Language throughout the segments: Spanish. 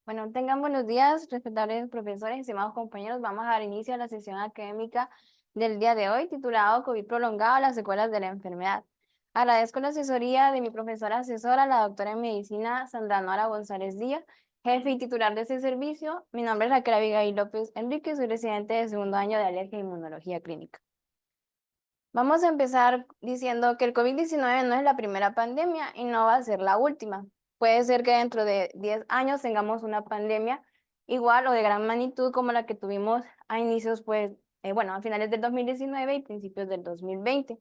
Bueno, tengan buenos días, respetables profesores, estimados compañeros. Vamos a dar inicio a la sesión académica del día de hoy, titulado COVID prolongado, las secuelas de la enfermedad. Agradezco la asesoría de mi profesora asesora, la doctora en medicina Sandra Nora González Díaz, jefe y titular de este servicio. Mi nombre es Raquel Abigail López Enrique, soy residente de segundo año de alergia e inmunología clínica. Vamos a empezar diciendo que el COVID-19 no es la primera pandemia y no va a ser la última. Puede ser que dentro de 10 años tengamos una pandemia igual o de gran magnitud como la que tuvimos a inicios, a finales del 2019 y principios del 2020.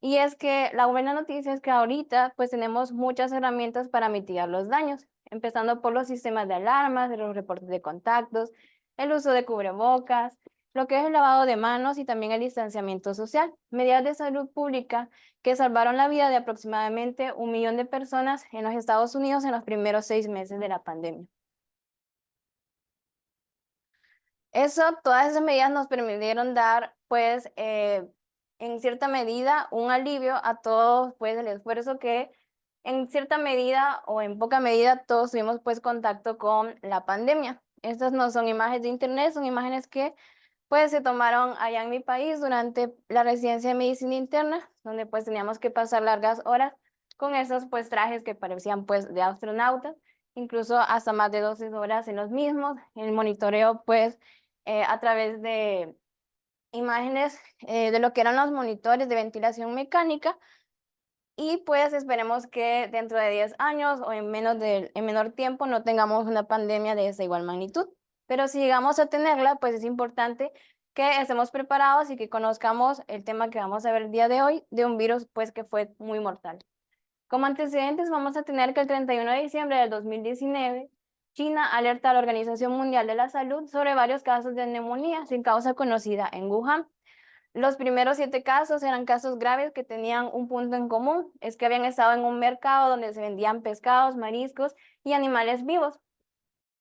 Y es que la buena noticia es que ahorita pues tenemos muchas herramientas para mitigar los daños, empezando por los sistemas de alarmas, de los reportes de contactos, el uso de cubrebocas, lo que es el lavado de manos y también el distanciamiento social, medidas de salud pública que salvaron la vida de aproximadamente 1 millón de personas en los Estados Unidos en los primeros 6 meses de la pandemia. Todas esas medidas nos permitieron dar, en cierta medida, un alivio a todos, pues, el esfuerzo que en cierta medida o en poca medida todos tuvimos, pues, contacto con la pandemia. Estas no son imágenes de internet, son imágenes que pues se tomaron allá en mi país durante la residencia de medicina interna, donde pues teníamos que pasar largas horas con esos pues trajes que parecían pues de astronautas, incluso hasta más de 12 horas en los mismos, el monitoreo pues a través de imágenes de lo que eran los monitores de ventilación mecánica y pues esperemos que dentro de 10 años o en menor tiempo no tengamos una pandemia de esa igual magnitud. Pero si llegamos a tenerla, pues es importante que estemos preparados y que conozcamos el tema que vamos a ver el día de hoy de un virus pues que fue muy mortal. Como antecedentes vamos a tener que el 31 de diciembre del 2019, China alerta a la Organización Mundial de la Salud sobre varios casos de neumonía sin causa conocida en Wuhan. Los primeros 7 casos eran casos graves que tenían un punto en común, es que habían estado en un mercado donde se vendían pescados, mariscos y animales vivos.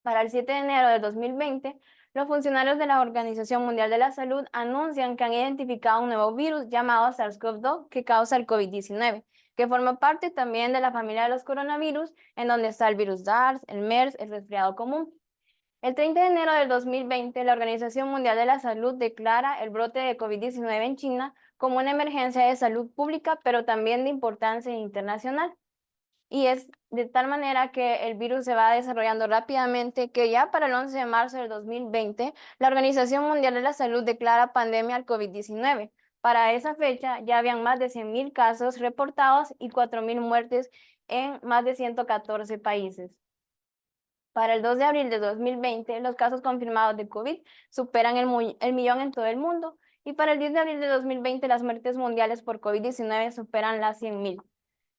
Para el 7 de enero de 2020, los funcionarios de la Organización Mundial de la Salud anuncian que han identificado un nuevo virus llamado SARS-CoV-2 que causa el COVID-19, que forma parte también de la familia de los coronavirus, en donde está el virus SARS, el MERS, el resfriado común. El 30 de enero del 2020, la Organización Mundial de la Salud declara el brote de COVID-19 en China como una emergencia de salud pública, pero también de importancia internacional. Y es de tal manera que el virus se va desarrollando rápidamente que ya para el 11 de marzo del 2020, la Organización Mundial de la Salud declara pandemia al COVID-19. Para esa fecha ya habían más de 100.000 casos reportados y 4.000 muertes en más de 114 países. Para el 2 de abril de 2020, los casos confirmados de COVID superan el millón en todo el mundo y para el 10 de abril de 2020 las muertes mundiales por COVID-19 superan las 100.000.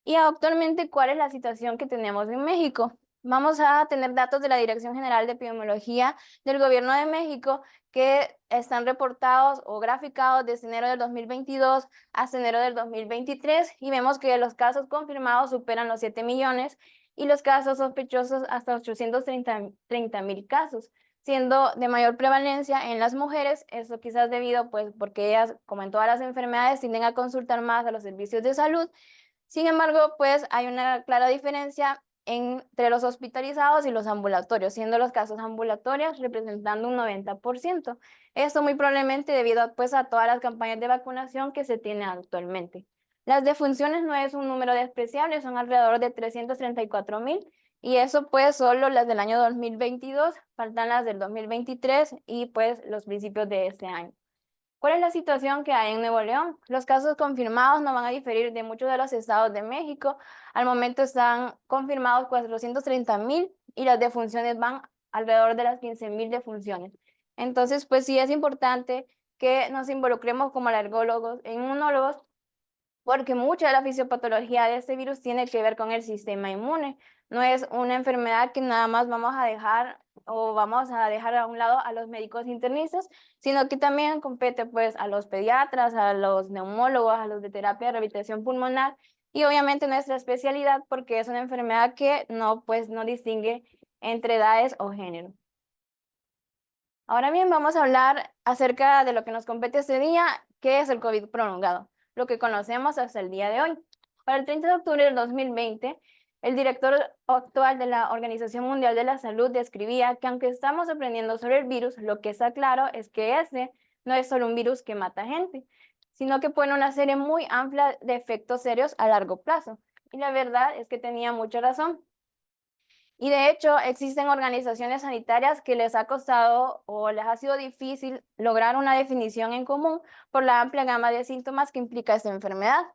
Y actualmente, ¿cuál es la situación que tenemos en México? Vamos a tener datos de la Dirección General de Epidemiología del Gobierno de México que están reportados o graficados desde enero del 2022 hasta enero del 2023 y vemos que los casos confirmados superan los 7 millones y los casos sospechosos hasta 830.000 casos, siendo de mayor prevalencia en las mujeres, eso quizás debido pues porque ellas, como en todas las enfermedades, tienden a consultar más a los servicios de salud. Sin embargo, pues hay una clara diferencia entre los hospitalizados y los ambulatorios, siendo los casos ambulatorios representando un 90%. Esto muy probablemente debido a todas las campañas de vacunación que se tienen actualmente. Las defunciones no es un número despreciable, son alrededor de 334.000 y eso pues solo las del año 2022, faltan las del 2023 y pues los principios de este año. ¿Cuál es la situación que hay en Nuevo León? Los casos confirmados no van a diferir de muchos de los estados de México. Al momento están confirmados 430.000 y las defunciones van alrededor de las 15.000 defunciones. Entonces, pues sí es importante que nos involucremos como alergólogos e inmunólogos porque mucha de la fisiopatología de este virus tiene que ver con el sistema inmune. No es una enfermedad que nada más vamos a dejar o vamos a dejar a un lado a los médicos internistas, sino que también compete pues a los pediatras, a los neumólogos, a los de terapia de rehabilitación pulmonar y obviamente nuestra especialidad porque es una enfermedad que no distingue entre edades o género. Ahora bien, vamos a hablar acerca de lo que nos compete este día, que es el COVID prolongado, lo que conocemos hasta el día de hoy. Para el 30 de octubre del 2020, El director actual de la Organización Mundial de la Salud describía que aunque estamos aprendiendo sobre el virus, lo que está claro es que ese no es solo un virus que mata gente, sino que pone una serie muy amplia de efectos serios a largo plazo. Y la verdad es que tenía mucha razón. Y de hecho, existen organizaciones sanitarias que les ha costado o les ha sido difícil lograr una definición en común por la amplia gama de síntomas que implica esta enfermedad.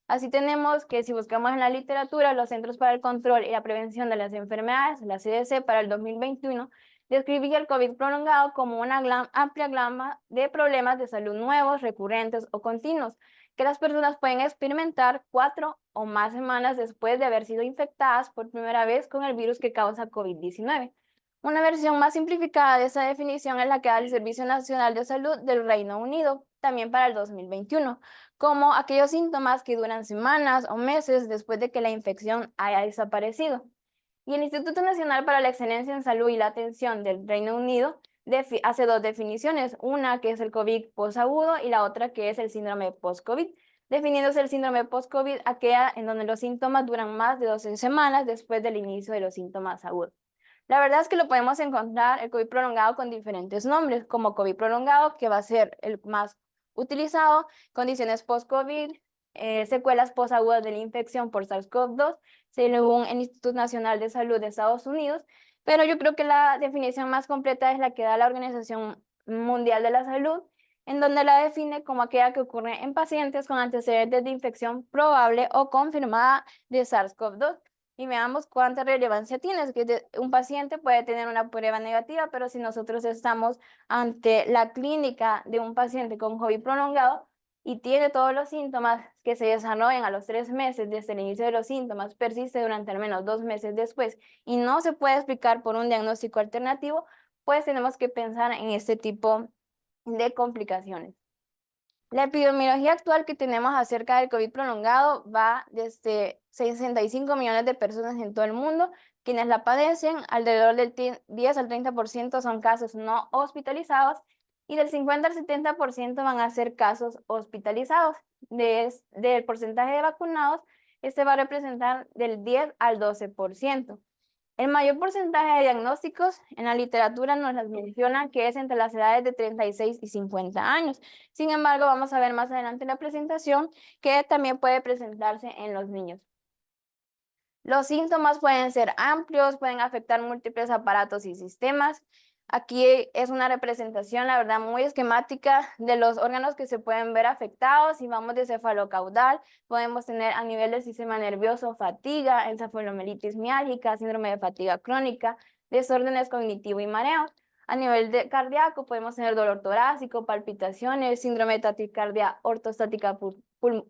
Así tenemos que si buscamos en la literatura, los Centros para el Control y la Prevención de las Enfermedades, la CDC, para el 2021, describía el COVID prolongado como una amplia gama de problemas de salud nuevos, recurrentes o continuos, que las personas pueden experimentar 4 o más semanas después de haber sido infectadas por primera vez con el virus que causa COVID-19. Una versión más simplificada de esa definición es la que da el Servicio Nacional de Salud del Reino Unido, también para el 2021, como aquellos síntomas que duran semanas o meses después de que la infección haya desaparecido. Y el Instituto Nacional para la Excelencia en Salud y la Atención del Reino Unido hace dos definiciones, una que es el COVID posagudo y la otra que es el síndrome post-COVID, definiéndose el síndrome post-COVID aquella en donde los síntomas duran más de 12 semanas después del inicio de los síntomas agudos. La verdad es que lo podemos encontrar el COVID prolongado con diferentes nombres, como COVID prolongado, que va a ser el más utilizado, condiciones post-COVID, secuelas posagudas de la infección por SARS-CoV-2, según el Instituto Nacional de Salud de Estados Unidos, pero yo creo que la definición más completa es la que da la Organización Mundial de la Salud, en donde la define como aquella que ocurre en pacientes con antecedentes de infección probable o confirmada de SARS-CoV-2. Y veamos cuánta relevancia tiene. Es que un paciente puede tener una prueba negativa, pero si nosotros estamos ante la clínica de un paciente con COVID prolongado y tiene todos los síntomas que se desarrollan a los 3 meses desde el inicio de los síntomas, persiste durante al menos 2 meses después y no se puede explicar por un diagnóstico alternativo, pues tenemos que pensar en este tipo de complicaciones. La epidemiología actual que tenemos acerca del COVID prolongado va desde 65 millones de personas en todo el mundo quienes la padecen, alrededor del 10 al 30% son casos no hospitalizados y del 50 al 70% van a ser casos hospitalizados. Del porcentaje de vacunados, este va a representar del 10 al 12%. El mayor porcentaje de diagnósticos en la literatura nos las menciona que es entre las edades de 36 y 50 años. Sin embargo, vamos a ver más adelante en la presentación que también puede presentarse en los niños. Los síntomas pueden ser amplios, pueden afectar múltiples aparatos y sistemas. Aquí es una representación, la verdad, muy esquemática de los órganos que se pueden ver afectados. Si vamos de cefalocaudal, podemos tener a nivel del sistema nervioso fatiga, encefalomelitis miálgica, síndrome de fatiga crónica, desórdenes cognitivo y mareos. A nivel de cardíaco podemos tener dolor torácico, palpitaciones, síndrome de taquicardia ortostática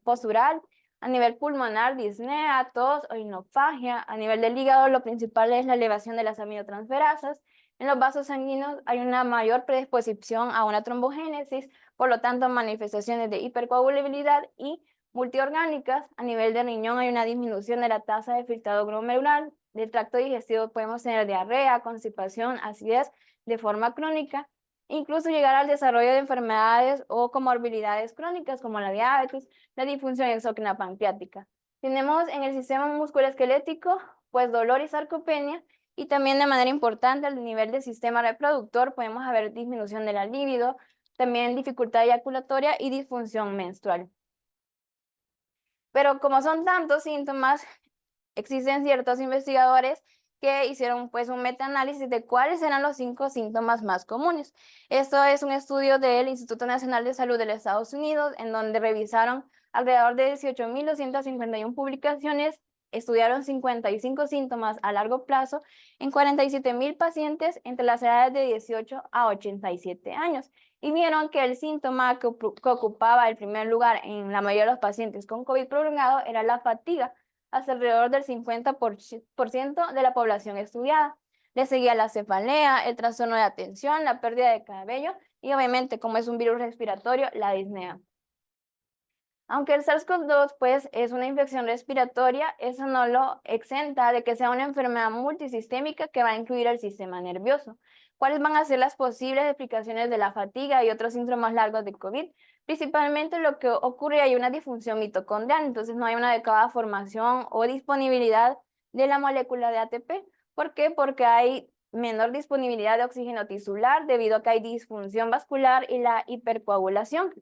postural. A nivel pulmonar, disnea, tos o hinofagia. A nivel del hígado, lo principal es la elevación de las aminotransferasas. En los vasos sanguíneos hay una mayor predisposición a una trombogénesis, por lo tanto manifestaciones de hipercoagulabilidad y multiorgánicas. A nivel de riñón hay una disminución de la tasa de filtrado glomerular. Del tracto digestivo podemos tener diarrea, constipación, acidez de forma crónica, incluso llegar al desarrollo de enfermedades o comorbilidades crónicas como la diabetes, la disfunción exócrina pancreática. Tenemos en el sistema musculoesquelético, pues dolor y sarcopenia, y también de manera importante al nivel del sistema reproductor podemos haber disminución de la libido, también dificultad eyaculatoria y disfunción menstrual. Pero como son tantos síntomas, existen ciertos investigadores que hicieron pues un metaanálisis de cuáles eran los 5 síntomas más comunes. Esto es un estudio del Instituto Nacional de Salud de los Estados Unidos, en donde revisaron alrededor de 18.251 publicaciones, estudiaron 55 síntomas a largo plazo en 47.000 pacientes entre las edades de 18 a 87 años y vieron que el síntoma que ocupaba el primer lugar en la mayoría de los pacientes con COVID prolongado era la fatiga, hasta alrededor del 50% de la población estudiada. Le seguía la cefalea, el trastorno de atención, la pérdida de cabello y obviamente, como es un virus respiratorio, la disnea. Aunque el SARS-CoV-2 pues, es una infección respiratoria, eso no lo exenta de que sea una enfermedad multisistémica que va a incluir el sistema nervioso. ¿Cuáles van a ser las posibles explicaciones de la fatiga y otros síntomas largos de COVID? Principalmente lo que ocurre hay una disfunción mitocondrial, entonces no hay una adecuada formación o disponibilidad de la molécula de ATP. ¿Por qué? Porque hay menor disponibilidad de oxígeno tisular debido a que hay disfunción vascular y la hipercoagulación.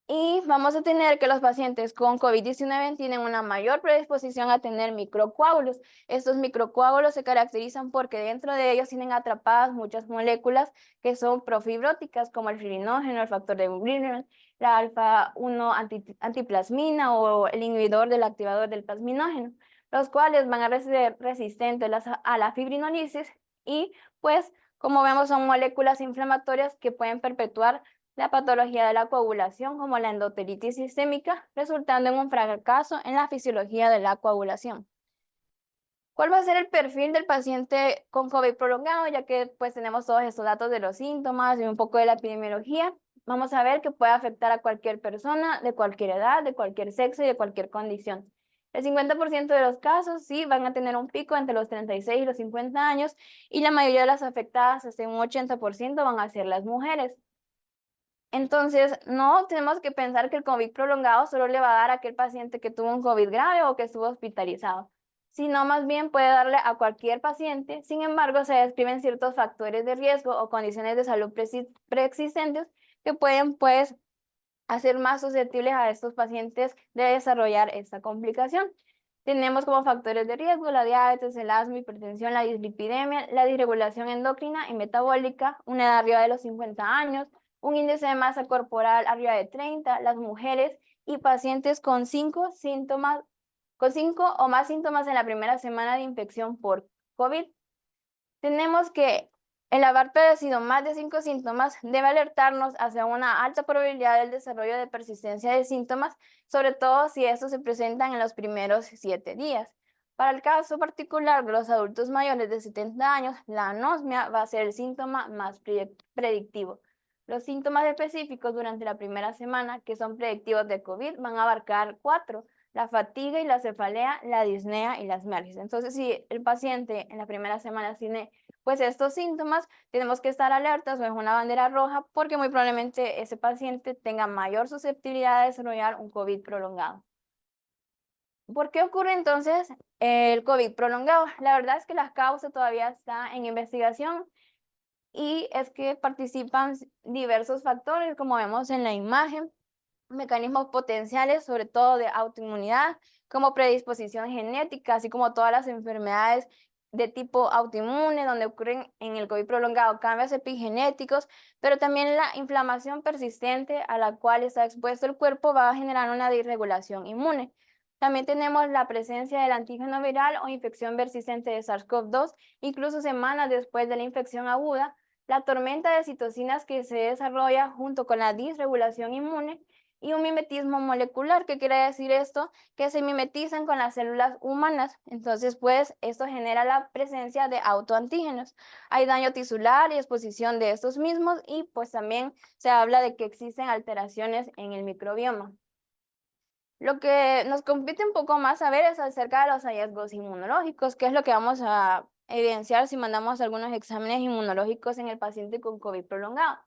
Y vamos a tener que los pacientes con COVID-19 tienen una mayor predisposición a tener microcoágulos. Estos microcoágulos se caracterizan porque dentro de ellos tienen atrapadas muchas moléculas que son profibróticas, como el fibrinogen, el factor de Wigner, la alfa-1 antiplasmina o el inhibidor del activador del plasminógeno, los cuales van a ser resistentes a la fibrinolisis y pues como vemos son moléculas inflamatorias que pueden perpetuar la patología de la coagulación como la endotelitis sistémica, resultando en un fracaso en la fisiología de la coagulación. ¿Cuál va a ser el perfil del paciente con COVID prolongado? Ya que pues tenemos todos estos datos de los síntomas y un poco de la epidemiología, vamos a ver que puede afectar a cualquier persona de cualquier edad, de cualquier sexo y de cualquier condición. El 50% de los casos sí van a tener un pico entre los 36 y los 50 años y la mayoría de las afectadas, hasta un 80%, van a ser las mujeres. Entonces, no tenemos que pensar que el COVID prolongado solo le va a dar a aquel paciente que tuvo un COVID grave o que estuvo hospitalizado, sino más bien puede darle a cualquier paciente. Sin embargo, se describen ciertos factores de riesgo o condiciones de salud preexistentes que pueden, pues, hacer más susceptibles a estos pacientes de desarrollar esta complicación. Tenemos como factores de riesgo la diabetes, el asma, hipertensión, la dislipidemia, la disregulación endocrina y metabólica, una edad arriba de los 50 años, un índice de masa corporal arriba de 30, las mujeres y pacientes con 5 o más síntomas en la primera semana de infección por COVID. Tenemos que el haber padecido más de 5 síntomas debe alertarnos hacia una alta probabilidad del desarrollo de persistencia de síntomas, sobre todo si estos se presentan en los primeros 7 días. Para el caso particular de los adultos mayores de 70 años, la anosmia va a ser el síntoma más predictivo. Los síntomas específicos durante la primera semana, que son predictivos de COVID, van a abarcar 4: la fatiga y la cefalea, la disnea y las mialgias. Entonces, si el paciente en la primera semana tiene pues estos síntomas, tenemos que estar alertas o es una bandera roja porque muy probablemente ese paciente tenga mayor susceptibilidad de desarrollar un COVID prolongado. ¿Por qué ocurre entonces el COVID prolongado? La verdad es que la causa todavía está en investigación y es que participan diversos factores, como vemos en la imagen, mecanismos potenciales, sobre todo de autoinmunidad, como predisposición genética, así como todas las enfermedades de tipo autoinmune, donde ocurren en el COVID prolongado cambios epigenéticos, pero también la inflamación persistente a la cual está expuesto el cuerpo va a generar una disregulación inmune. También tenemos la presencia del antígeno viral o infección persistente de SARS-CoV-2, incluso semanas después de la infección aguda, la tormenta de citocinas que se desarrolla junto con la disregulación inmune y un mimetismo molecular. ¿Qué quiere decir esto? Que se mimetizan con las células humanas. Entonces, pues, esto genera la presencia de autoantígenos. Hay daño tisular y exposición de estos mismos y pues también se habla de que existen alteraciones en el microbioma. Lo que nos compete un poco más saber es acerca de los hallazgos inmunológicos, que es lo que vamos a evidenciar si mandamos algunos exámenes inmunológicos en el paciente con COVID prolongado.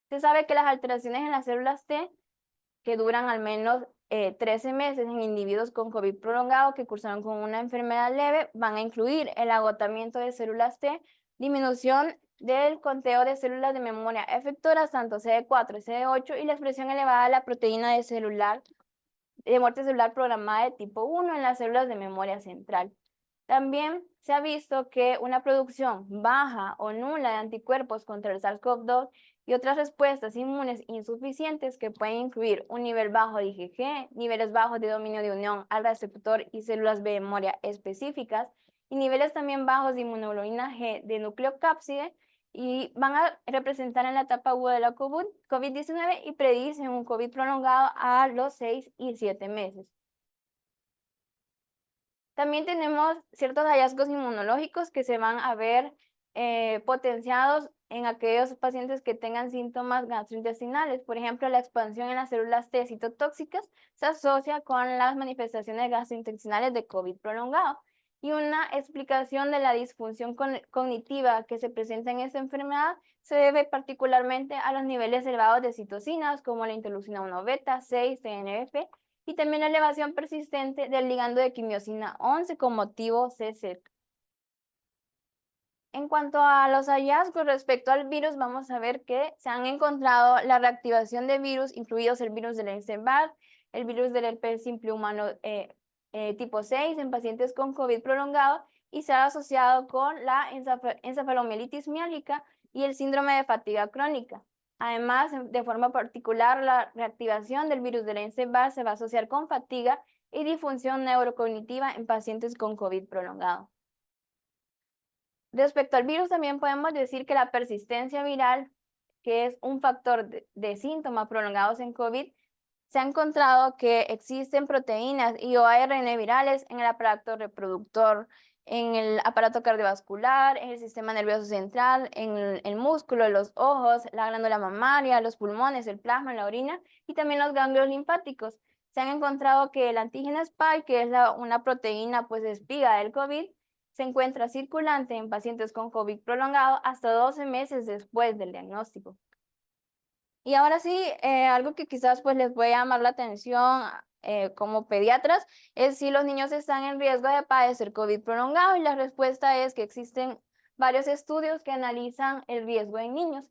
Se sabe que las alteraciones en las células T que duran al menos 13 meses en individuos con COVID prolongado que cursaron con una enfermedad leve van a incluir el agotamiento de células T, disminución del conteo de células de memoria efectoras, tanto CD4 y CD8, y la expresión elevada de la proteína de muerte celular programada de tipo 1 en las células de memoria central. También se ha visto que una producción baja o nula de anticuerpos contra el SARS-CoV-2 y otras respuestas inmunes insuficientes que pueden incluir un nivel bajo de IgG, niveles bajos de dominio de unión al receptor y células de memoria específicas, y niveles también bajos de inmunoglobulina G de nucleocápside, y van a representar en la etapa aguda de la COVID-19 y predicen un COVID prolongado a los 6 y 7 meses. También tenemos ciertos hallazgos inmunológicos que se van a ver potenciados en aquellos pacientes que tengan síntomas gastrointestinales. Por ejemplo, la expansión en las células T citotóxicas se asocia con las manifestaciones gastrointestinales de COVID prolongado. Y una explicación de la disfunción cognitiva que se presenta en esta enfermedad se debe particularmente a los niveles elevados de citocinas como la interleucina 1 beta, 6, TNF y también la elevación persistente del ligando de quimiosina 11 con motivo CC. En cuanto a los hallazgos respecto al virus, vamos a ver que se han encontrado la reactivación de virus, incluidos el virus del Epstein-Barr, el virus del herpes simple humano tipo 6 en pacientes con COVID prolongado y se ha asociado con la encefalomielitis miálgica y el síndrome de fatiga crónica. Además, de forma particular, la reactivación del virus del Epstein-Barr se va a asociar con fatiga y disfunción neurocognitiva en pacientes con COVID prolongado. Respecto al virus, también podemos decir que la persistencia viral, que es un factor de síntomas prolongados en COVID, se ha encontrado que existen proteínas y o ARN virales en el aparato reproductor, en el aparato cardiovascular, en el sistema nervioso central, en el músculo, los ojos, la glándula mamaria, los pulmones, el plasma, la orina y también los ganglios linfáticos. Se han encontrado que el antígeno Spike, que es una proteína pues espiga del COVID, se encuentra circulante en pacientes con COVID prolongado hasta 12 meses después del diagnóstico. Y ahora sí, algo que quizás pues les puede llamar la atención como pediatras es si los niños están en riesgo de padecer COVID prolongado, y la respuesta es que existen varios estudios que analizan el riesgo en niños.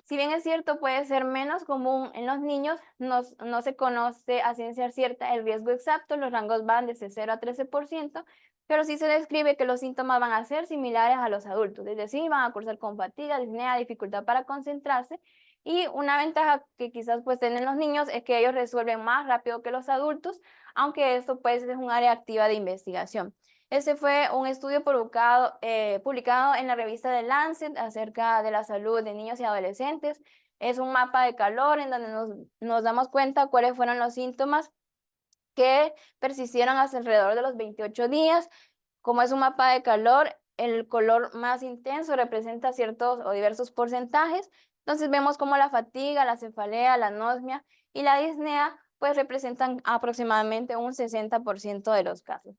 Si bien es cierto, puede ser menos común en los niños, no se conoce a ciencia cierta el riesgo exacto, los rangos van desde 0 a 13%, pero sí se describe que los síntomas van a ser similares a los adultos, es decir, van a cursar con fatiga, disnea, dificultad para concentrarse, y una ventaja que quizás pues tienen los niños es que ellos resuelven más rápido que los adultos, aunque esto pues es un área activa de investigación. Este fue un estudio publicado en la revista The Lancet acerca de la salud de niños y adolescentes. Es un mapa de calor en donde nos damos cuenta cuáles fueron los síntomas que persistieron hasta alrededor de los 28 días. Como es un mapa de calor, el color más intenso representa ciertos o diversos porcentajes. Entonces vemos como la fatiga, la cefalea, la anosmia y la disnea pues representan aproximadamente un 60% de los casos.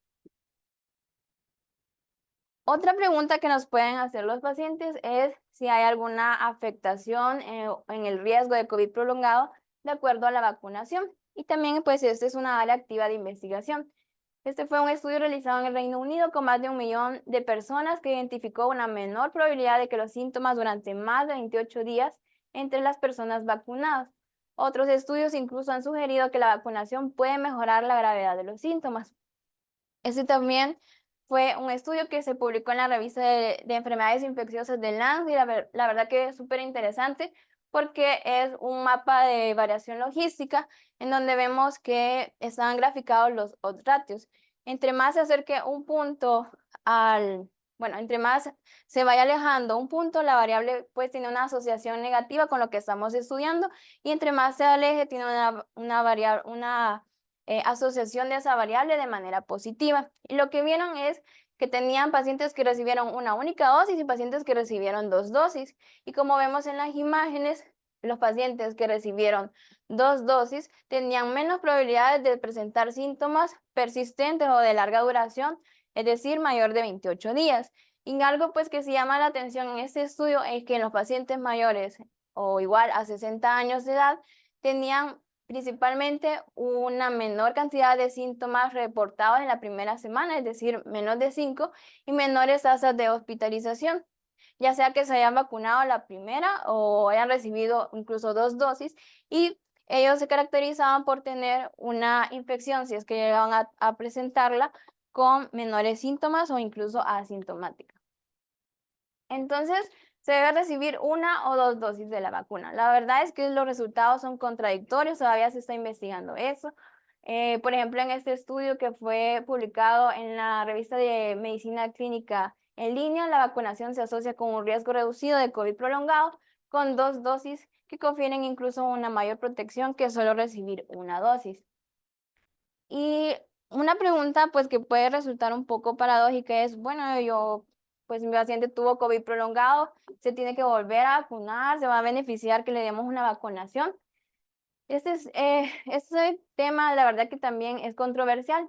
Otra pregunta que nos pueden hacer los pacientes es si hay alguna afectación en el riesgo de COVID prolongado de acuerdo a la vacunación. Y también pues esta es una área activa de investigación. Este fue un estudio realizado en el Reino Unido con más de 1 millón de personas que identificó una menor probabilidad de que los síntomas durante más de 28 días entre las personas vacunadas. Otros estudios incluso han sugerido que la vacunación puede mejorar la gravedad de los síntomas. Este también fue un estudio que se publicó en la revista de enfermedades infecciosas de Lancet y la verdad que es súper interesante porque es un mapa de variación logística en donde vemos que están graficados los odds ratios. Entre más se acerque un punto entre más se vaya alejando un punto, la variable pues tiene una asociación negativa con lo que estamos estudiando, y entre más se aleje tiene una asociación de esa variable de manera positiva. Y lo que vieron es que tenían pacientes que recibieron una única dosis y pacientes que recibieron 2 dosis. Y como vemos en las imágenes, los pacientes que recibieron 2 dosis tenían menos probabilidades de presentar síntomas persistentes o de larga duración, es decir, mayor de 28 días. Y algo pues que se llama la atención en este estudio es que en los pacientes mayores o igual a 60 años de edad tenían principalmente una menor cantidad de síntomas reportados en la primera semana, es decir, menos de 5, y menores tasas de hospitalización, ya sea que se hayan vacunado la primera o hayan recibido incluso 2 dosis, y ellos se caracterizaban por tener una infección, si es que llegaban a presentarla, con menores síntomas o incluso asintomática. Entonces, se debe recibir 1 o 2 dosis de la vacuna. La verdad es que los resultados son contradictorios, todavía se está investigando eso. Por ejemplo, en este estudio que fue publicado en la revista de Medicina Clínica en línea, la vacunación se asocia con un riesgo reducido de COVID prolongado con 2 dosis que confieren incluso una mayor protección que solo recibir 1 dosis. Y una pregunta pues que puede resultar un poco paradójica es, bueno, pues mi paciente tuvo COVID prolongado, se tiene que volver a vacunar, se va a beneficiar que le demos una vacunación. Este tema la verdad que también es controversial.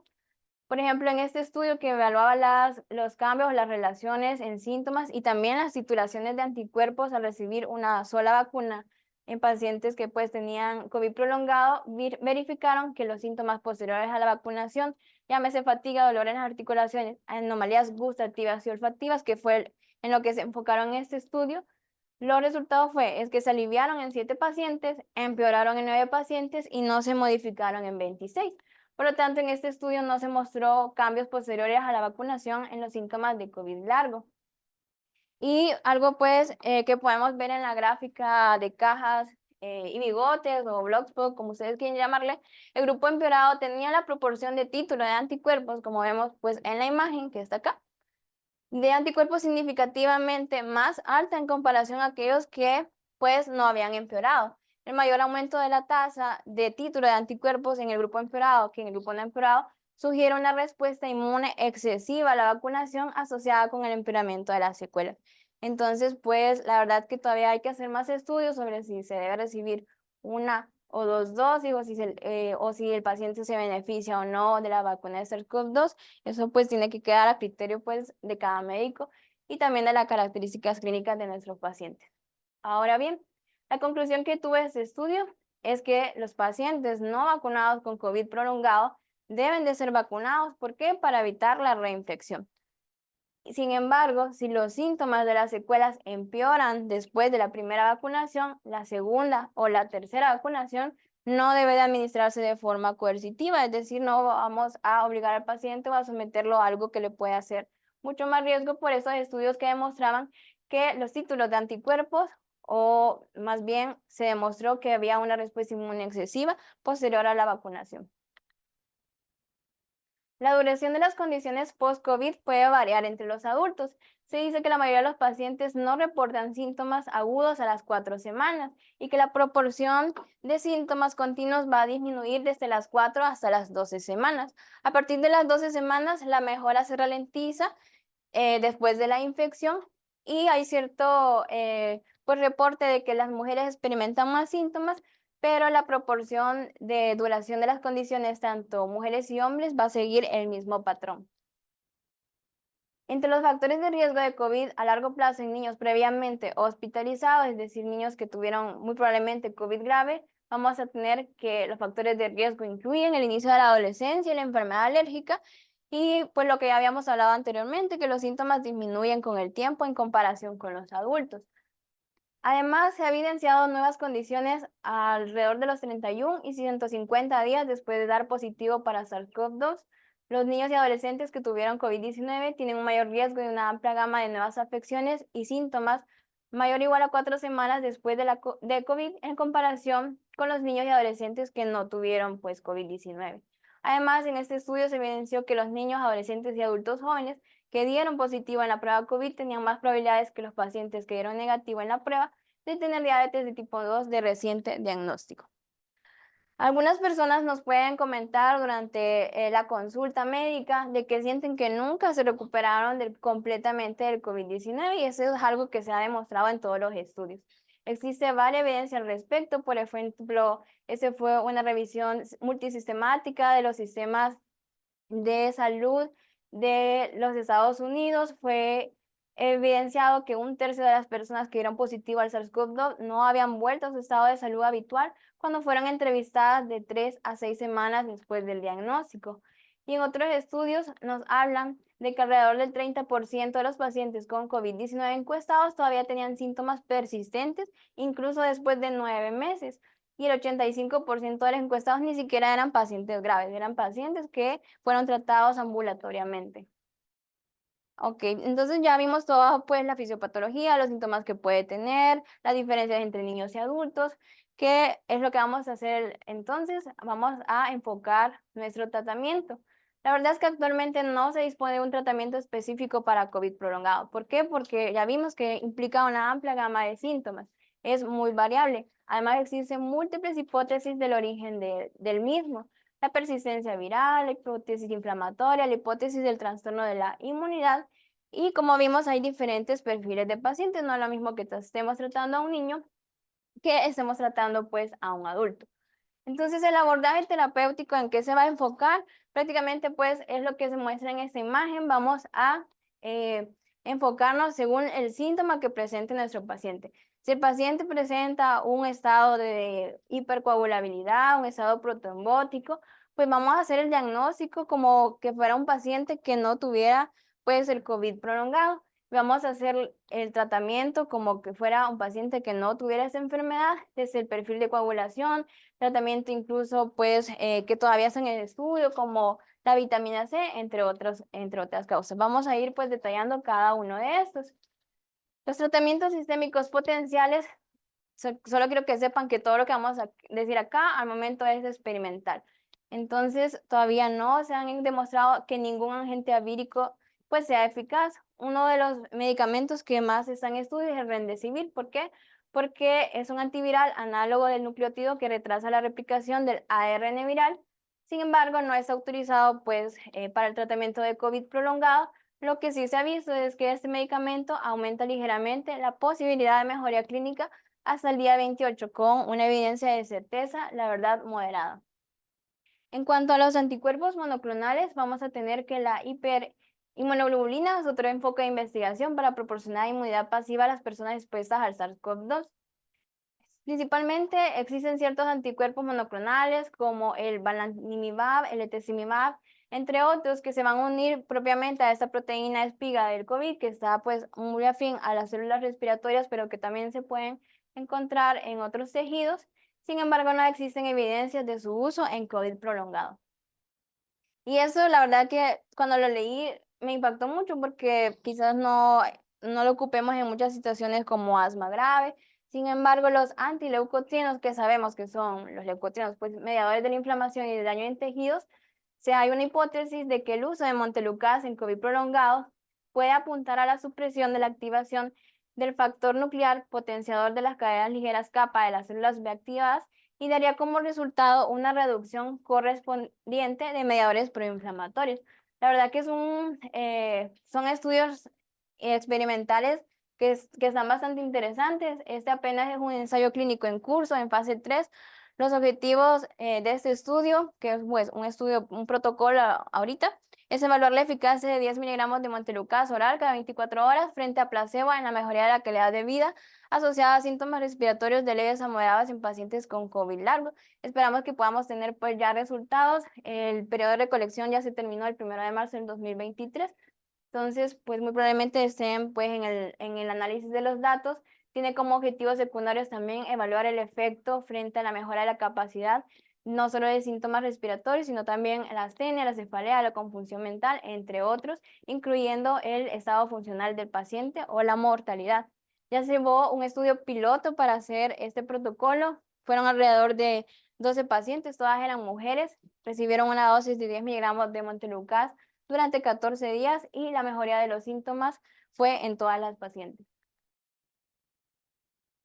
Por ejemplo, en este estudio que evaluaba los cambios, las relaciones en síntomas y también las titulaciones de anticuerpos al recibir una sola vacuna en pacientes que pues tenían COVID prolongado, verificaron que los síntomas posteriores a la vacunación, llámese fatiga, dolor en las articulaciones, anomalías gustativas y olfativas, que fue en lo que se enfocaron en este estudio, los resultados es que se aliviaron en 7 pacientes, empeoraron en 9 pacientes y no se modificaron en 26. Por lo tanto, en este estudio no se mostró cambios posteriores a la vacunación en los síntomas de COVID largo. Y algo pues que podemos ver en la gráfica de cajas y bigotes o blogspot, como ustedes quieren llamarle, el grupo empeorado tenía la proporción de título de anticuerpos, como vemos pues en la imagen que está acá, de anticuerpos significativamente más alta en comparación a aquellos que pues no habían empeorado. El mayor aumento de la tasa de título de anticuerpos en el grupo empeorado que en el grupo no empeorado sugiere una respuesta inmune excesiva a la vacunación asociada con el empeoramiento de las secuelas. Entonces, pues la verdad que todavía hay que hacer más estudios sobre si se debe recibir una o 2 dosis o si el paciente se beneficia o no de la vacuna de SARS-CoV-2. Eso pues tiene que quedar a criterio pues de cada médico y también de las características clínicas de nuestros pacientes. Ahora bien, la conclusión que tuve de este estudio es que los pacientes no vacunados con COVID prolongado deben de ser vacunados. ¿Por qué? Para evitar la reinfección. Sin embargo, si los síntomas de las secuelas empeoran después de la primera vacunación, la segunda o la tercera vacunación no debe de administrarse de forma coercitiva, es decir, no vamos a obligar al paciente o a someterlo a algo que le puede hacer mucho más riesgo por esos estudios que demostraban que los títulos de anticuerpos o más bien se demostró que había una respuesta inmune excesiva posterior a la vacunación. La duración de las condiciones post-COVID puede variar entre los adultos. Se dice que la mayoría de los pacientes no reportan síntomas agudos a las 4 semanas y que la proporción de síntomas continuos va a disminuir desde las 4 hasta las 12 semanas. A partir de las 12 semanas, la mejora se ralentiza después de la infección y hay cierto pues, reporte de que las mujeres experimentan más síntomas, pero la proporción de duración de las condiciones, tanto mujeres y hombres, va a seguir el mismo patrón. Entre los factores de riesgo de COVID a largo plazo en niños previamente hospitalizados, es decir, niños que tuvieron muy probablemente COVID grave, vamos a tener que los factores de riesgo incluyen el inicio de la adolescencia y la enfermedad alérgica, y pues lo que ya habíamos hablado anteriormente, que los síntomas disminuyen con el tiempo en comparación con los adultos. Además, se ha evidenciado nuevas condiciones alrededor de los 31 y 150 días después de dar positivo para SARS-CoV-2. Los niños y adolescentes que tuvieron COVID-19 tienen un mayor riesgo de una amplia gama de nuevas afecciones y síntomas mayor o igual a 4 semanas después de COVID en comparación con los niños y adolescentes que no tuvieron pues COVID-19. Además, en este estudio se evidenció que los niños, adolescentes y adultos jóvenes que dieron positivo en la prueba COVID tenían más probabilidades que los pacientes que dieron negativo en la prueba de tener diabetes de tipo 2 de reciente diagnóstico. Algunas personas nos pueden comentar durante la consulta médica de que sienten que nunca se recuperaron completamente del COVID-19 y eso es algo que se ha demostrado en todos los estudios. Existe varias evidencias al respecto, por ejemplo, esa fue una revisión multisistemática de los sistemas de salud de los Estados Unidos. Fue evidenciado que 1/3 de las personas que dieron positivo al SARS-CoV-2 no habían vuelto a su estado de salud habitual cuando fueron entrevistadas de 3 a 6 semanas después del diagnóstico. Y en otros estudios nos hablan de que alrededor del 30% de los pacientes con COVID-19 encuestados todavía tenían síntomas persistentes, incluso después de 9 meses. Y el 85% de los encuestados ni siquiera eran pacientes graves, eran pacientes que fueron tratados ambulatoriamente. Ok, entonces ya vimos toda pues la fisiopatología, los síntomas que puede tener, las diferencias entre niños y adultos. ¿Qué es lo que vamos a hacer entonces? Vamos a enfocar nuestro tratamiento. La verdad es que actualmente no se dispone de un tratamiento específico para COVID prolongado. ¿Por qué? Porque ya vimos que implica una amplia gama de síntomas. Es muy variable. Además, existen múltiples hipótesis del origen del mismo. La persistencia viral, la hipótesis inflamatoria, la hipótesis del trastorno de la inmunidad. Y como vimos, hay diferentes perfiles de pacientes. No es lo mismo que estemos tratando a un niño que estemos tratando pues a un adulto. Entonces, el abordaje terapéutico, ¿en qué se va a enfocar? Prácticamente pues es lo que se muestra en esta imagen. Vamos a enfocarnos según el síntoma que presente nuestro paciente. Si el paciente presenta un estado de hipercoagulabilidad, un estado protrombótico, pues vamos a hacer el diagnóstico como que fuera un paciente que no tuviera pues el COVID prolongado. Vamos a hacer el tratamiento como que fuera un paciente que no tuviera esa enfermedad, desde el perfil de coagulación, tratamiento incluso pues que todavía está en el estudio como la vitamina C, entre otras causas. Vamos a ir pues detallando cada uno de estos. Los tratamientos sistémicos potenciales, solo quiero que sepan que todo lo que vamos a decir acá al momento es experimental. Entonces, todavía no se han demostrado que ningún agente avírico pues sea eficaz. Uno de los medicamentos que más están en estudio es el Remdesivir. ¿Por qué? Porque es un antiviral análogo del nucleótido que retrasa la replicación del ARN viral. Sin embargo, no es autorizado pues para el tratamiento de COVID prolongado. Lo que sí se ha visto es que este medicamento aumenta ligeramente la posibilidad de mejoría clínica hasta el día 28 con una evidencia de certeza, la verdad, moderada. En cuanto a los anticuerpos monoclonales, vamos a tener que la hiperinmunoglobulina es otro enfoque de investigación para proporcionar inmunidad pasiva a las personas expuestas al SARS-CoV-2. Principalmente existen ciertos anticuerpos monoclonales como el bamlanivimab, el etesimimab, entre otros que se van a unir propiamente a esta proteína espiga del COVID que está pues muy afín a las células respiratorias, pero que también se pueden encontrar en otros tejidos. Sin embargo, no existen evidencias de su uso en COVID prolongado. Y eso, la verdad que cuando lo leí me impactó mucho porque quizás no lo ocupemos en muchas situaciones como asma grave. Sin embargo, los antileucotrienos, que sabemos que son los leucotrienos, pues mediadores de la inflamación y del daño en tejidos, hay una hipótesis de que el uso de montelukast en COVID prolongado puede apuntar a la supresión de la activación del factor nuclear potenciador de las cadenas ligeras kappa de las células B activadas y daría como resultado una reducción correspondiente de mediadores proinflamatorios. La verdad que son estudios experimentales que están bastante interesantes. Este apenas es un ensayo clínico en curso, en fase 3. Los objetivos de este estudio, que es pues, un protocolo ahorita, es evaluar la eficacia de 10 miligramos de montelukast oral cada 24 horas frente a placebo en la mejoría de la calidad de vida asociada a síntomas respiratorios de leves a moderados en pacientes con COVID largo. Esperamos que podamos tener pues ya resultados. El periodo de recolección ya se terminó el 1 de marzo del 2023. Entonces, pues muy probablemente estén pues en el análisis de los datos. Tiene como objetivos secundarios también evaluar el efecto frente a la mejora de la capacidad, no solo de síntomas respiratorios, sino también la astenia, la cefalea, la confusión mental, entre otros, incluyendo el estado funcional del paciente o la mortalidad. Ya se llevó un estudio piloto para hacer este protocolo. Fueron alrededor de 12 pacientes, todas eran mujeres, recibieron una dosis de 10 miligramos de montelukast durante 14 días y la mejoría de los síntomas fue en todas las pacientes.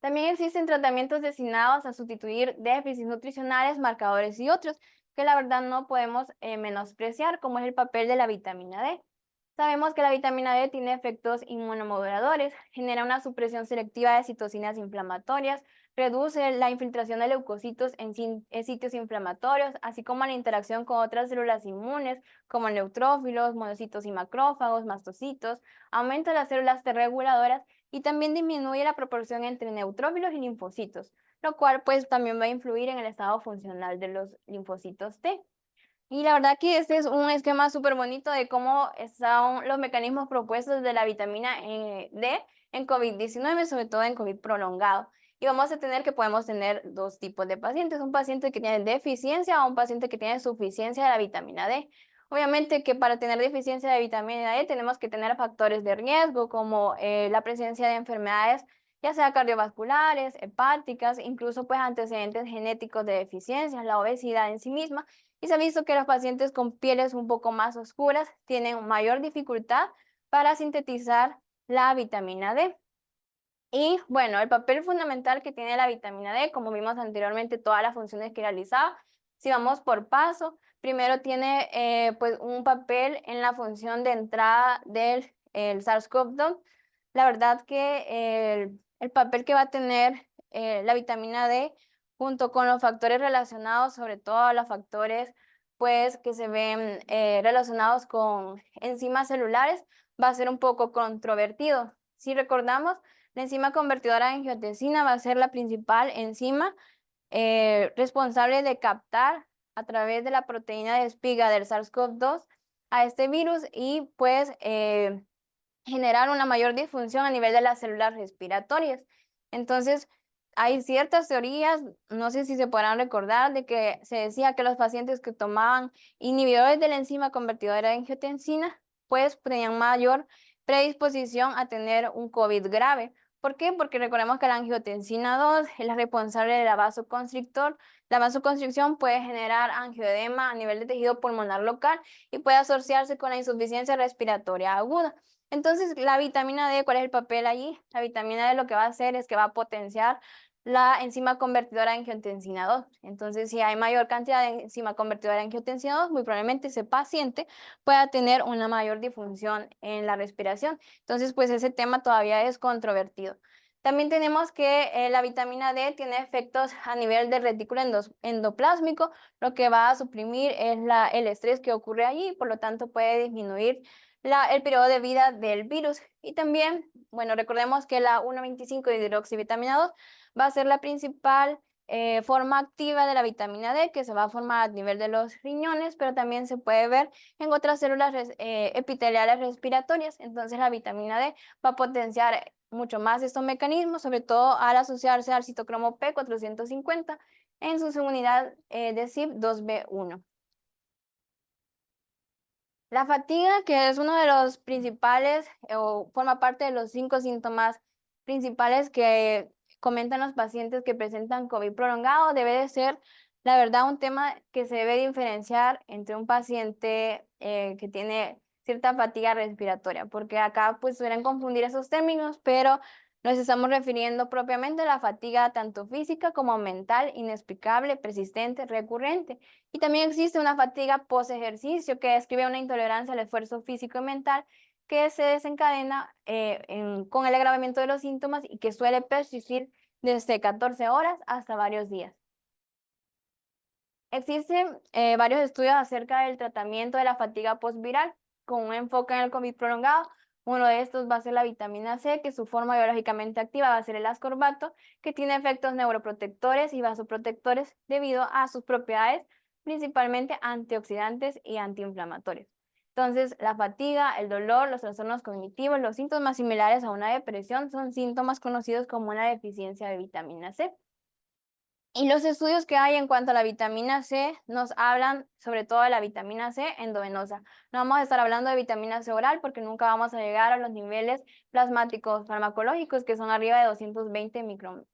También existen tratamientos destinados a sustituir déficits nutricionales, marcadores y otros que la verdad no podemos menospreciar, como es el papel de la vitamina D. Sabemos que la vitamina D tiene efectos inmunomoduladores, genera una supresión selectiva de citocinas inflamatorias, reduce la infiltración de leucocitos en sitios inflamatorios, así como la interacción con otras células inmunes como neutrófilos, monocitos y macrófagos, mastocitos, aumenta las células T reguladoras y también disminuye la proporción entre neutrófilos y linfocitos, lo cual pues también va a influir en el estado funcional de los linfocitos T. Y la verdad que este es un esquema súper bonito de cómo son los mecanismos propuestos de la vitamina D en COVID-19, sobre todo en COVID prolongado. Y vamos a tener que podemos tener dos tipos de pacientes, un paciente que tiene deficiencia o un paciente que tiene suficiencia de la vitamina D. Obviamente que para tener deficiencia de vitamina D tenemos que tener factores de riesgo como la presencia de enfermedades ya sea cardiovasculares, hepáticas, incluso pues antecedentes genéticos de deficiencias, la obesidad en sí misma, y se ha visto que los pacientes con pieles un poco más oscuras tienen mayor dificultad para sintetizar la vitamina D. Y bueno, el papel fundamental que tiene la vitamina D, como vimos anteriormente, todas las funciones que realizaba, si vamos por paso, primero tiene pues un papel en la función de entrada del SARS-CoV-2. La verdad que el papel que va a tener la vitamina D junto con los factores relacionados, sobre todo los factores pues que se ven relacionados con enzimas celulares, va a ser un poco controvertido. Si recordamos, la enzima convertidora de angiotensina va a ser la principal enzima responsable de captar a través de la proteína de espiga del SARS-CoV-2 a este virus y pues generar una mayor disfunción a nivel de las células respiratorias. Entonces, hay ciertas teorías, no sé si se podrán recordar, de que se decía que los pacientes que tomaban inhibidores de la enzima convertidora de angiotensina, pues tenían mayor predisposición a tener un COVID grave. ¿Por qué? Porque recordemos que la angiotensina 2 es la responsable de la vasoconstrictor. La vasoconstricción puede generar angioedema a nivel de tejido pulmonar local y puede asociarse con la insuficiencia respiratoria aguda. Entonces, la vitamina D, ¿cuál es el papel allí? La vitamina D lo que va a hacer es que va a potenciar la enzima convertidora de angiotensina 2. Entonces, si hay mayor cantidad de enzima convertidora de angiotensina 2, muy probablemente ese paciente pueda tener una mayor disfunción en la respiración. Entonces, pues ese tema todavía es controvertido. También tenemos que la vitamina D tiene efectos a nivel del retículo endoplásmico, lo que va a suprimir es el estrés que ocurre allí, por lo tanto puede disminuir el periodo de vida del virus. Y también, bueno, recordemos que la 1,25 hidroxivitamina 2 va a ser la principal forma activa de la vitamina D, que se va a formar a nivel de los riñones, pero también se puede ver en otras células epiteliales respiratorias. Entonces la vitamina D va a potenciar mucho más estos mecanismos, sobre todo al asociarse al citocromo P450 en su subunidad de CYP2B1. La fatiga, que es uno de los principales o forma parte de los 5 síntomas principales que comentan los pacientes que presentan COVID prolongado, debe de ser, la verdad, un tema que se debe diferenciar entre un paciente que tiene cierta fatiga respiratoria, porque acá pues suelen confundir esos términos, pero nos estamos refiriendo propiamente a la fatiga tanto física como mental, inexplicable, persistente, recurrente. Y también existe una fatiga post-ejercicio que describe una intolerancia al esfuerzo físico y mental que se desencadena con el agravamiento de los síntomas y que suele persistir desde 14 horas hasta varios días. Existen varios estudios acerca del tratamiento de la fatiga postviral con un enfoque en el COVID prolongado. Uno de estos va a ser la vitamina C, que su forma biológicamente activa va a ser el ascorbato, que tiene efectos neuroprotectores y vasoprotectores debido a sus propiedades, principalmente antioxidantes y antiinflamatorios. Entonces, la fatiga, el dolor, los trastornos cognitivos, los síntomas similares a una depresión son síntomas conocidos como una deficiencia de vitamina C. Y los estudios que hay en cuanto a la vitamina C nos hablan sobre todo de la vitamina C endovenosa. No vamos a estar hablando de vitamina C oral porque nunca vamos a llegar a los niveles plasmáticos farmacológicos que son arriba de 220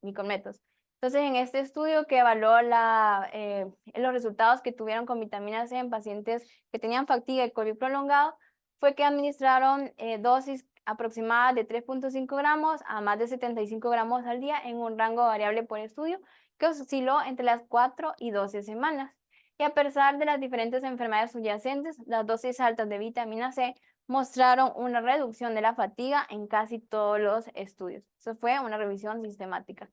micrometros. Entonces, en este estudio que evaluó los resultados que tuvieron con vitamina C en pacientes que tenían fatiga y COVID prolongado, fue que administraron dosis aproximadas de 3,5 gramos a más de 75 gramos al día en un rango variable por estudio que osciló entre las 4 y 12 semanas. Y a pesar de las diferentes enfermedades subyacentes, las dosis altas de vitamina C mostraron una reducción de la fatiga en casi todos los estudios. Eso fue una revisión sistemática.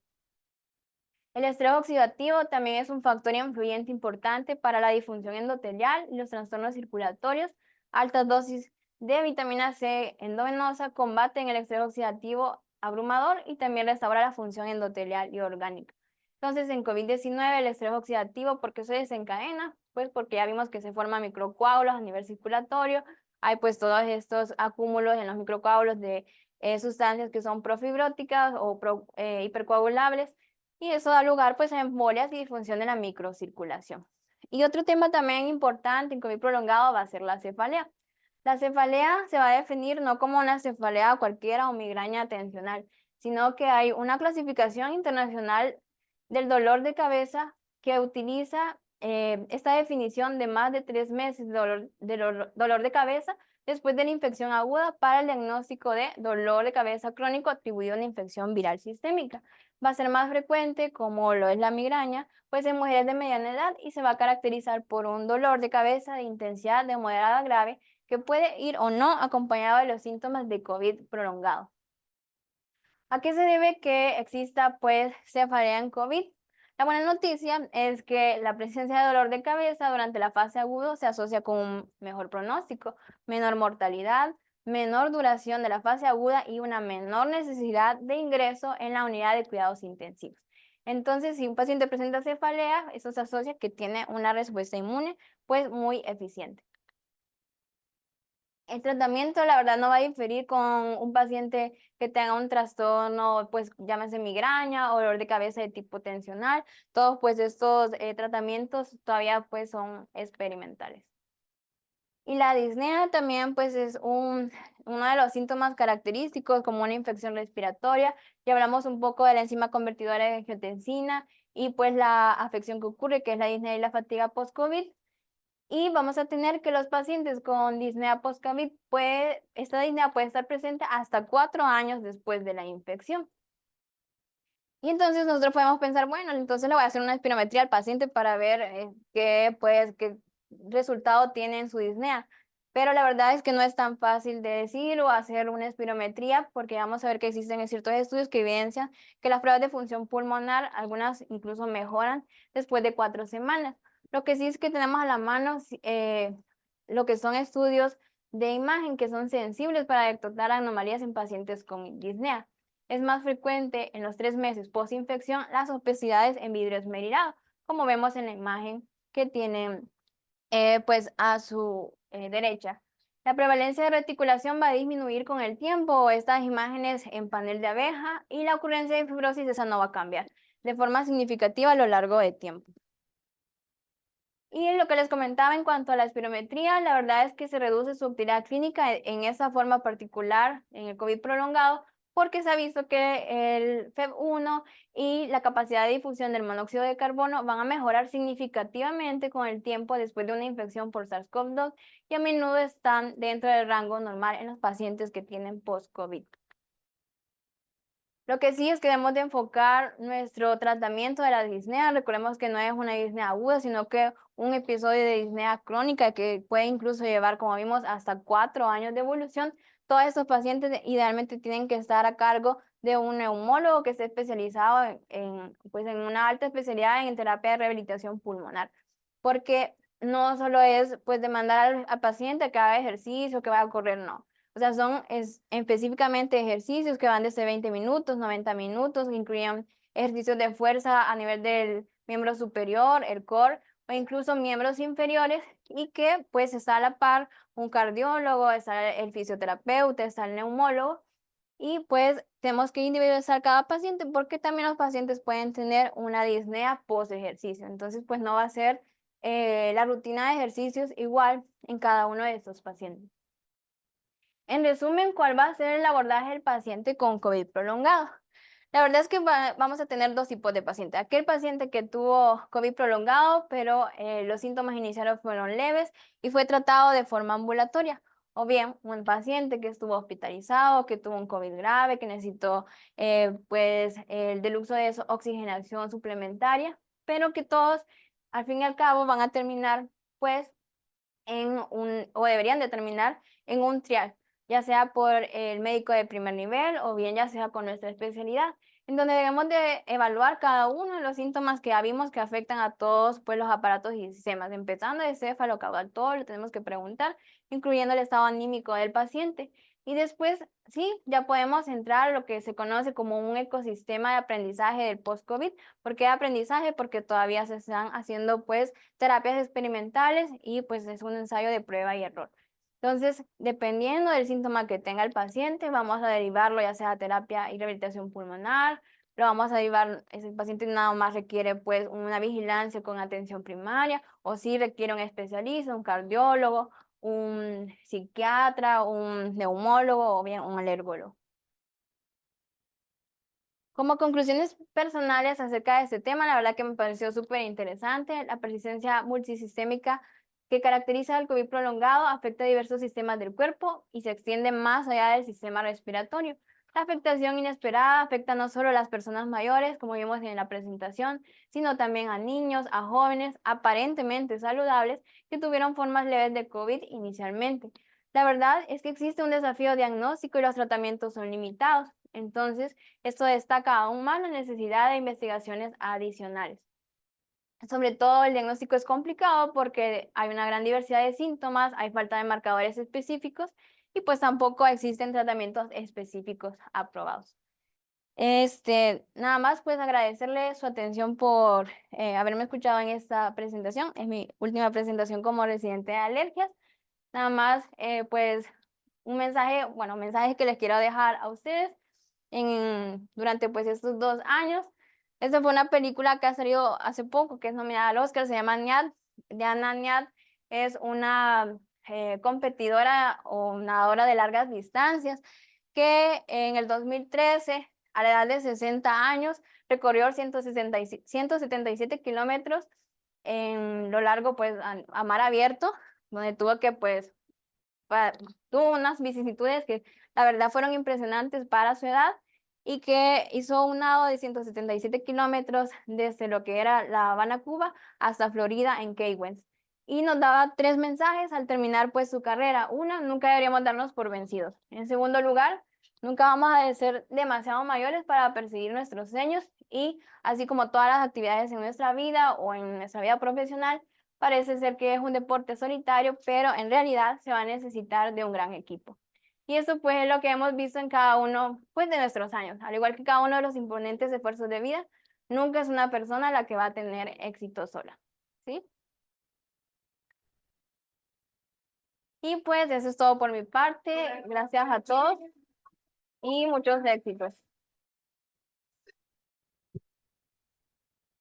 El estrés oxidativo también es un factor influyente importante para la disfunción endotelial y los trastornos circulatorios. Altas dosis de vitamina C endovenosa combaten el estrés oxidativo abrumador y también restaura la función endotelial y orgánica. Entonces, en COVID-19, el estrés oxidativo, ¿por qué se desencadena? Pues porque ya vimos que se forman microcoágulos a nivel circulatorio, hay pues todos estos acúmulos en los microcoágulos de sustancias que son profibróticas o hipercoagulables, y eso da lugar pues a embolias y disfunción de la microcirculación. Y otro tema también importante en COVID prolongado va a ser la cefalea. La cefalea se va a definir no como una cefalea cualquiera o migraña tensional, sino que hay una clasificación internacional del dolor de cabeza que utiliza esta definición de más de 3 meses dolor de cabeza después de la infección aguda para el diagnóstico de dolor de cabeza crónico atribuido a una infección viral sistémica. Va a ser más frecuente, como lo es la migraña, pues en mujeres de mediana edad y se va a caracterizar por un dolor de cabeza de intensidad de moderada a grave que puede ir o no acompañado de los síntomas de COVID prolongado. ¿A qué se debe que exista pues cefalea en COVID? La buena noticia es que la presencia de dolor de cabeza durante la fase aguda se asocia con un mejor pronóstico, menor mortalidad, menor duración de la fase aguda y una menor necesidad de ingreso en la unidad de cuidados intensivos. Entonces, si un paciente presenta cefalea, eso se asocia que tiene una respuesta inmune pues muy eficiente. El tratamiento, la verdad, no va a diferir con un paciente que tenga un trastorno, pues llámese migraña o dolor de cabeza de tipo tensional. Todos pues estos tratamientos todavía pues son experimentales. Y la disnea también pues es uno de los síntomas característicos como una infección respiratoria. Ya hablamos un poco de la enzima convertidora de angiotensina y pues la afección que ocurre, que es la disnea y la fatiga post-COVID. Y vamos a tener que los pacientes con disnea post-COVID, esta disnea puede estar presente hasta 4 años después de la infección. Y entonces nosotros podemos pensar, bueno, entonces le voy a hacer una espirometría al paciente para ver qué resultado tiene en su disnea. Pero la verdad es que no es tan fácil de decir o hacer una espirometría porque vamos a ver que existen ciertos estudios que evidencian que las pruebas de función pulmonar, algunas incluso mejoran después de 4 semanas. Lo que sí es que tenemos a la mano lo que son estudios de imagen que son sensibles para detectar anomalías en pacientes con disnea. Es más frecuente en los 3 meses post-infección las obesidades en vidrio esmerilado, como vemos en la imagen que tienen pues a su derecha. La prevalencia de reticulación va a disminuir con el tiempo, estas imágenes en panel de abeja, y la ocurrencia de fibrosis esa no va a cambiar de forma significativa a lo largo del tiempo. Y lo que les comentaba en cuanto a la espirometría, la verdad es que se reduce su utilidad clínica en esa forma particular en el COVID prolongado, porque se ha visto que el FEV1 y la capacidad de difusión del monóxido de carbono van a mejorar significativamente con el tiempo después de una infección por SARS-CoV-2 y a menudo están dentro del rango normal en los pacientes que tienen post-COVID. Lo que sí es que debemos de enfocar nuestro tratamiento de la disnea. Recordemos que no es una disnea aguda, sino que un episodio de disnea crónica que puede incluso llevar, como vimos, hasta 4 años de evolución. Todos estos pacientes idealmente tienen que estar a cargo de un neumólogo que esté especializado pues en una alta especialidad en terapia de rehabilitación pulmonar. Porque no solo es pues demandar al paciente que haga ejercicio, que vaya a correr, no. O sea, son específicamente ejercicios que van desde 20 minutos, 90 minutos, que incluyen ejercicios de fuerza a nivel del miembro superior, el core, o incluso miembros inferiores, y que pues está a la par un cardiólogo, está el fisioterapeuta, está el neumólogo, y pues tenemos que individualizar cada paciente porque también los pacientes pueden tener una disnea post ejercicio. Entonces, pues no va a ser la rutina de ejercicios igual en cada uno de estos pacientes. En resumen, ¿cuál va a ser el abordaje del paciente con COVID prolongado? La verdad es que vamos a tener 2 tipos de pacientes. Aquel paciente que tuvo COVID prolongado, pero los síntomas iniciales fueron leves y fue tratado de forma ambulatoria. O bien, un paciente que estuvo hospitalizado, que tuvo un COVID grave, que necesitó pues el uso de oxigenación suplementaria, pero que todos al fin y al cabo van a terminar pues o deberían de terminar en un trial, ya sea por el médico de primer nivel o bien ya sea con nuestra especialidad, en donde debemos de evaluar cada uno de los síntomas que ya vimos que afectan a todos pues, los aparatos y sistemas, empezando de céfalo, caudal, todo lo tenemos que preguntar, incluyendo el estado anímico del paciente. Y después, sí, ya podemos entrar a lo que se conoce como un ecosistema de aprendizaje del post-COVID. ¿Por qué aprendizaje? Porque todavía se están haciendo pues terapias experimentales y pues es un ensayo de prueba y error. Entonces, dependiendo del síntoma que tenga el paciente, vamos a derivarlo ya sea a terapia y rehabilitación pulmonar, lo vamos a derivar, ese paciente nada más requiere pues una vigilancia con atención primaria o si requiere un especialista, un cardiólogo, un psiquiatra, un neumólogo o bien un alergólogo. Como conclusiones personales acerca de este tema, la verdad que me pareció súper interesante. La persistencia multisistémica que caracteriza el COVID prolongado afecta a diversos sistemas del cuerpo y se extiende más allá del sistema respiratorio. La afectación inesperada afecta no solo a las personas mayores, como vimos en la presentación, sino también a niños, a jóvenes aparentemente saludables que tuvieron formas leves de COVID inicialmente. La verdad es que existe un desafío diagnóstico y los tratamientos son limitados. Entonces, esto destaca aún más la necesidad de investigaciones adicionales. Sobre todo, el diagnóstico es complicado porque hay una gran diversidad de síntomas, hay falta de marcadores específicos y pues tampoco existen tratamientos específicos aprobados. Nada más pues agradecerle su atención por haberme escuchado en esta presentación. Es mi última presentación como residente de alergias. Nada más pues un mensaje, bueno, mensajes que les quiero dejar a ustedes durante pues estos 2 años. Esta fue una película que ha salido hace poco, que es nominada al Oscar, se llama Nyad. Diana Nyad es una competidora o nadadora de largas distancias que en el 2013, a la edad de 60 años, recorrió 177 kilómetros en lo largo pues a mar abierto, donde tuvo que pues tuvo unas vicisitudes que la verdad fueron impresionantes para su edad y que hizo un nado de 177 kilómetros desde lo que era La Habana, Cuba, hasta Florida en Key West. Y nos daba 3 mensajes al terminar pues su carrera. Una, nunca deberíamos darnos por vencidos. En segundo lugar, nunca vamos a ser demasiado mayores para perseguir nuestros sueños y así como todas las actividades en nuestra vida o en nuestra vida profesional, parece ser que es un deporte solitario, pero en realidad se va a necesitar de un gran equipo. Y eso pues es lo que hemos visto en cada uno pues de nuestros años. Al igual que cada uno de los imponentes esfuerzos de vida, nunca es una persona la que va a tener éxito sola. ¿Sí? Y pues eso es todo por mi parte. Gracias a todos y muchos éxitos.